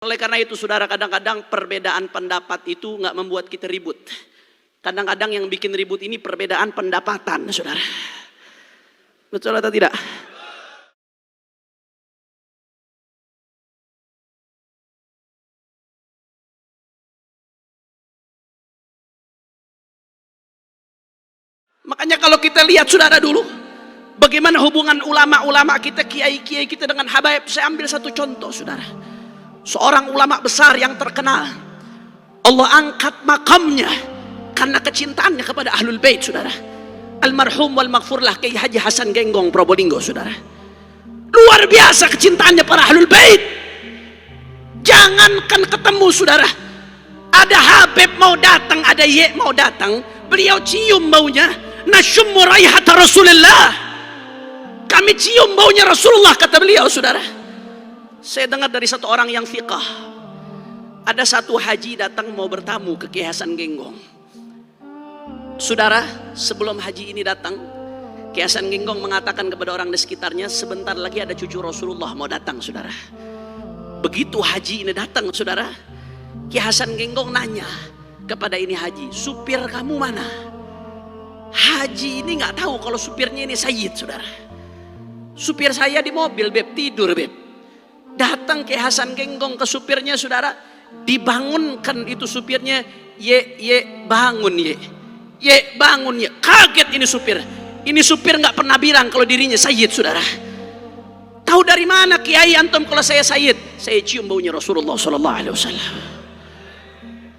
Oleh karena itu saudara, kadang-kadang perbedaan pendapat itu nggak membuat kita ribut. Kadang-kadang yang bikin ribut ini perbedaan pendapatan, saudara. Betul atau tidak? Makanya kalau kita lihat saudara dulu, bagaimana hubungan ulama-ulama kita, kiai-kiai kita dengan habaib. Saya ambil satu contoh saudara. Seorang ulama besar yang terkenal, Allah angkat makamnya karena kecintaannya kepada Ahlul Bait saudara. Almarhum wal maghfurlah Kiai Haji Hasan Genggong Probolinggo saudara. Luar biasa kecintaannya para Ahlul Bait. Jangankan ketemu saudara, ada Habib mau datang, ada Ye mau datang, beliau cium baunya. Nasyummu raihata Rasulullah, kami cium baunya Rasulullah, kata beliau saudara. Saya dengar dari satu orang yang fiqah, ada satu haji datang mau bertamu ke Kiai Hasan Genggong. Saudara, sebelum haji ini datang, Kiai Hasan Genggong mengatakan kepada orang di sekitarnya, sebentar lagi ada cucu Rasulullah mau datang saudara. Begitu haji ini datang saudara, Kiai Hasan Genggong nanya kepada ini haji, supir kamu mana? Haji ini nggak tahu kalau supirnya ini Sayyid saudara. Supir saya di mobil beb, tidur beb. Datang ke Hasan Genggong ke supirnya saudara, dibangunkan itu supirnya, ye bangun ye bangun ye. Kaget ini supir. Ini supir nggak pernah bilang kalau dirinya Sayyid saudara. Tahu dari mana Kiai antum kalau saya Sayyid? Saya cium baunya Rasulullah Sallallahu Alaihi Wasallam.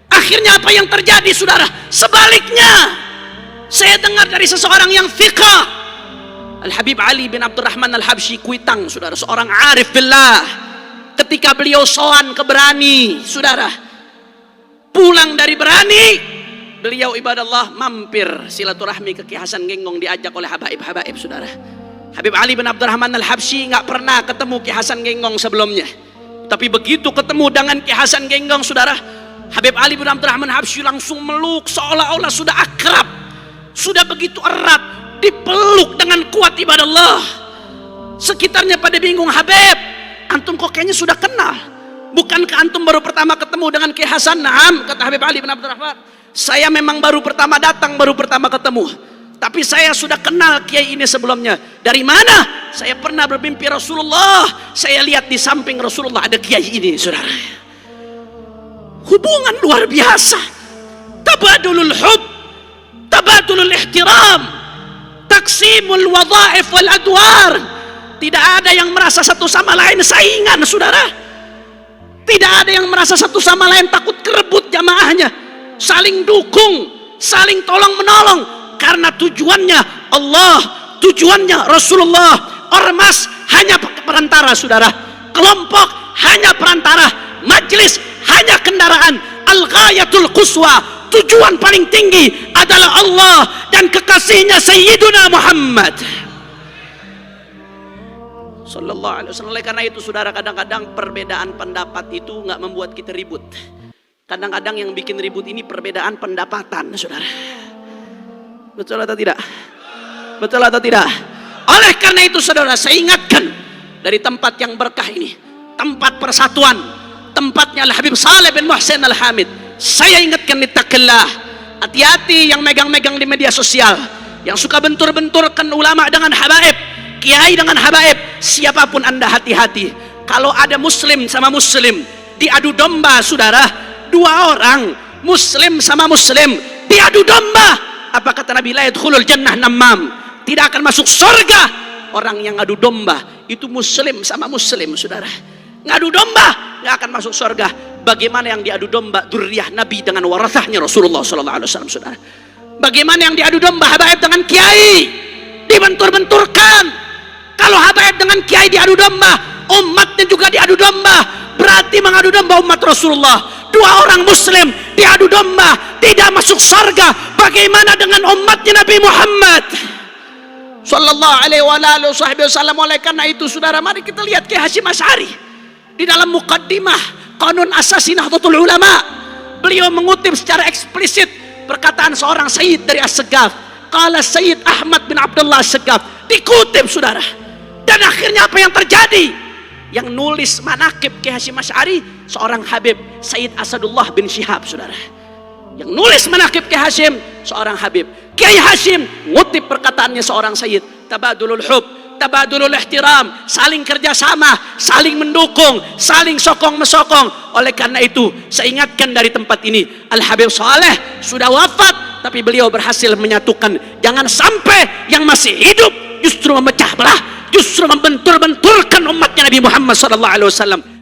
Akhirnya apa yang terjadi saudara? Sebaliknya, saya dengar dari seseorang yang fiqah, Al-Habib Ali bin Abdurrahman Al-Habsyi Kuitang saudara, seorang arif billah. Ketika beliau soan ke Berani saudara, pulang dari Berani, beliau ibadallah mampir silaturahmi ke Kiai Hasan Genggong, diajak oleh habaib-habaib saudara. Habib Ali bin Abdurrahman Al-Habsyi nggak pernah ketemu Kiai Hasan Genggong sebelumnya, tapi begitu ketemu dengan Kiai Hasan Genggong saudara, Habib Ali bin Abdurrahman Al-Habsyi langsung meluk seolah-olah sudah akrab, sudah begitu erat, dipeluk dengan kuat ibadallah. Sekitarnya pada bingung, Habib, antum kok kayaknya sudah kenal, bukankah antum baru pertama ketemu dengan Kiai Hasan? Naam, kata Habib Ali bin Abdurrahman, saya memang baru pertama datang, baru pertama ketemu, tapi saya sudah kenal Kiai ini sebelumnya. Dari mana? Saya pernah bermimpi Rasulullah, saya lihat di samping Rasulullah ada Kiai ini saudara. Hubungan luar biasa, tabadulul hub, tabadulul ihtiram, taksimul wadhaif wal adwar. Tidak ada yang merasa satu sama lain saingan saudara. Tidak ada yang merasa satu sama lain takut kerebut jamaahnya. Saling dukung, saling tolong menolong, karena tujuannya Allah, tujuannya Rasulullah. Ormas hanya perantara saudara, kelompok hanya perantara, majlis hanya kendaraan. Al-ghayatul quswa, tujuan paling tinggi adalah Allah dan kekasihnya Sayyiduna Muhammad Sallallahu Alaihi Wasallam. Oleh karena itu saudara, kadang-kadang perbedaan pendapat itu nggak membuat kita ribut. Kadang-kadang yang bikin ribut ini perbedaan pendapatan saudara. Betul atau tidak? Betul atau tidak? Oleh karena itu saudara, saya ingatkan dari tempat yang berkah ini, tempat persatuan, tempatnya Al-Habib Saleh bin Muhsin Al-Hamid. Saya ingatkan, ittaqillah, hati-hati yang megang-megang di media sosial, yang suka bentur-benturkan ulama dengan habaib, kiai dengan habaib. Siapapun anda, hati-hati. Kalau ada muslim sama muslim diadu domba saudara, dua orang muslim sama muslim diadu domba, apa kata Nabi? La yadkhulul jannah namam, tidak akan masuk surga orang yang ngadu domba. Itu muslim sama muslim saudara, ngadu domba nggak akan masuk surga. Bagaimana yang diadu domba dzurriyyah Nabi dengan warathahnya Rasulullah Sallallahu Alaihi Wasallam saudara? Bagaimana yang diadu domba habaib dengan kiai, dibentur-benturkan. Kalau habaib dengan kiai diadu domba, umatnya juga diadu domba, berarti mengadu domba umat Rasulullah. Dua orang muslim diadu domba, tidak masuk surga. Bagaimana dengan umatnya Nabi Muhammad Sallallahu Alaihi Wasallam? Oleh karena itu saudara, mari kita lihat Kiai Hasyim Asy'ari di dalam muqaddimah Qanun Asasi Nahdlatul Ulama. Beliau mengutip secara eksplisit perkataan seorang Sayyid dari As-Segaf. Qala Sayyid Ahmad bin Abdullah As-Segaf, dikutip saudara. Dan akhirnya apa yang terjadi? yang nulis manaqib Kiai Hasyim Asy'ari seorang Habib Sayyid Asadullah bin Syihab, saudara. Yang nulis manaqib Kiai Hasyim seorang Habib. Kiai Hasyim ngutip perkataannya seorang Sayyid, tabadulul hub, tabadulul ihtiram, saling kerjasama, saling mendukung, saling sokong mesokong. Oleh karena itu saya ingatkan dari tempat ini, Al Habib Saleh sudah wafat tapi beliau berhasil menyatukan. Jangan sampai yang masih hidup justru memecah belah, justru membentur-benturkan umatnya Nabi Muhammad SAW.